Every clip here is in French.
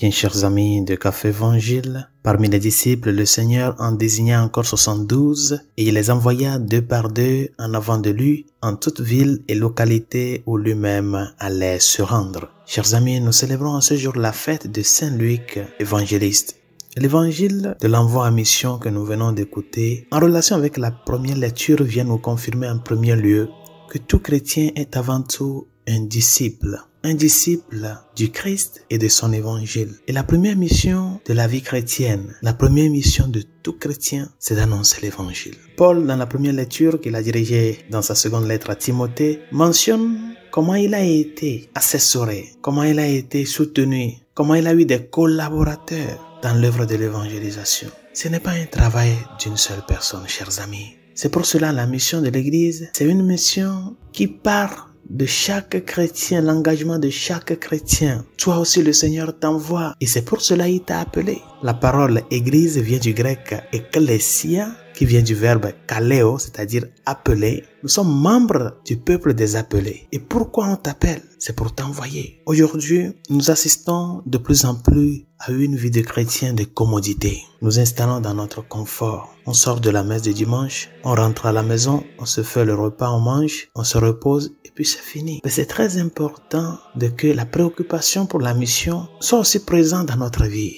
Bien, chers amis de Café Évangile, parmi les disciples, le Seigneur en désigna encore 72 et il les envoya deux par deux en avant de lui en toute ville et localité où lui-même allait se rendre. Chers amis, nous célébrons en ce jour la fête de Saint Luc, évangéliste. L'évangile de l'envoi en mission que nous venons d'écouter, en relation avec la première lecture, vient nous confirmer en premier lieu que tout chrétien est avant tout un disciple du Christ et de son évangile. Et la première mission de la vie chrétienne, la première mission de tout chrétien, c'est d'annoncer l'évangile. Paul, dans la première lecture qu'il a dirigée dans sa seconde lettre à Timothée, mentionne comment il a été assessoré, comment il a été soutenu, comment il a eu des collaborateurs dans l'œuvre de l'évangélisation. Ce n'est pas un travail d'une seule personne, chers amis. C'est pour cela la mission de l'Église, c'est une mission qui part de chaque chrétien, l'engagement de chaque chrétien. Toi aussi, le Seigneur t'envoie et c'est pour cela qu'il t'a appelé. La parole Église vient du grec ekklesia, qui vient du verbe kaleo, c'est-à-dire appeler. Nous sommes membres du peuple des appelés. Et pourquoi on t'appelle? C'est pour t'envoyer. Aujourd'hui, nous assistons de plus en plus à une vie de chrétien de commodité. Nous installons dans notre confort. On sort de la messe du dimanche, on rentre à la maison, on se fait le repas, on mange, on se repose et puis c'est fini. Mais c'est très important que la préoccupation pour la mission soit aussi présente dans notre vie.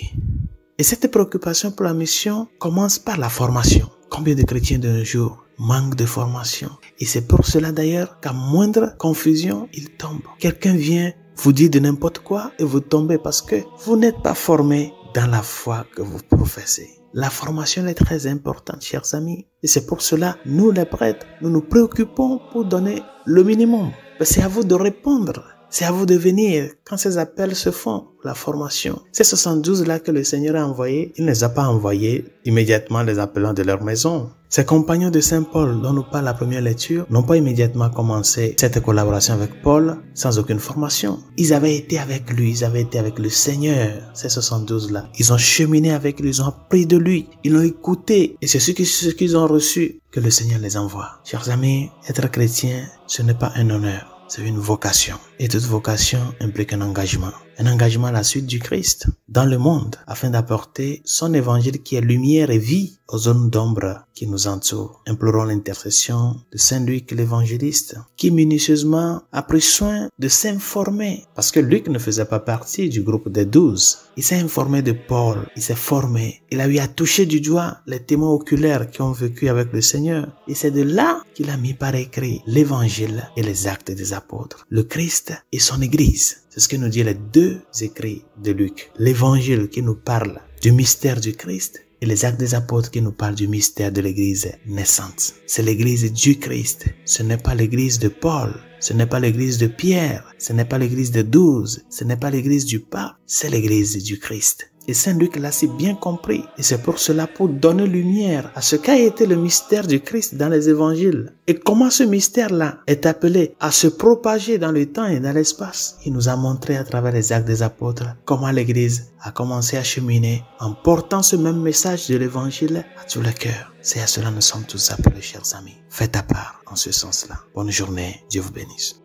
Et cette préoccupation pour la mission commence par la formation. Combien de chrétiens de nos jours manquent de formation? Et c'est pour cela d'ailleurs qu'à moindre confusion, ils tombent. Quelqu'un vient vous dire de n'importe quoi et vous tombez parce que vous n'êtes pas formé dans la foi que vous professez. La formation est très importante, chers amis. Et c'est pour cela, nous les prêtres, nous nous préoccupons pour donner le minimum. C'est à vous de répondre. C'est à vous de venir quand ces appels se font, la formation. Ces 72-là que le Seigneur a envoyés, il ne les a pas envoyés immédiatement les appelant de leur maison. Ces compagnons de Saint Paul dont nous parle la première lecture n'ont pas immédiatement commencé cette collaboration avec Paul sans aucune formation. Ils avaient été avec lui, ils avaient été avec le Seigneur, ces 72-là. Ils ont cheminé avec lui, ils ont appris de lui, ils l'ont écouté et c'est ce qu'ils ont reçu que le Seigneur les envoie. Chers amis, être chrétien, ce n'est pas un honneur. C'est une vocation. Et toute vocation implique un engagement. Un engagement à la suite du Christ dans le monde afin d'apporter son évangile qui est lumière et vie aux zones d'ombre qui nous entourent. Implorons l'intercession de Saint Luc l'évangéliste qui minutieusement a pris soin de s'informer parce que Luc ne faisait pas partie du groupe des 12. Il s'est informé de Paul, il s'est formé, il a eu à toucher du doigt les témoins oculaires qui ont vécu avec le Seigneur et c'est de là qu'il a mis par écrit l'évangile et les actes des apôtres, le Christ et son Église. C'est ce que nous disent les deux écrits de Luc. L'évangile qui nous parle du mystère du Christ et les actes des apôtres qui nous parlent du mystère de l'église naissante. C'est l'église du Christ. Ce n'est pas l'église de Paul. Ce n'est pas l'église de Pierre. Ce n'est pas l'église de 12. Ce n'est pas l'église du pape. C'est l'église du Christ. Et Saint Luc l'a si bien compris. Et c'est pour cela, pour donner lumière à ce qu'a été le mystère du Christ dans les évangiles. Et comment ce mystère-là est appelé à se propager dans le temps et dans l'espace. Il nous a montré à travers les actes des apôtres comment l'église a commencé à cheminer en portant ce même message de l'évangile à tous les cœurs. C'est à cela que nous sommes tous appelés, chers amis. Faites à part en ce sens-là. Bonne journée. Dieu vous bénisse.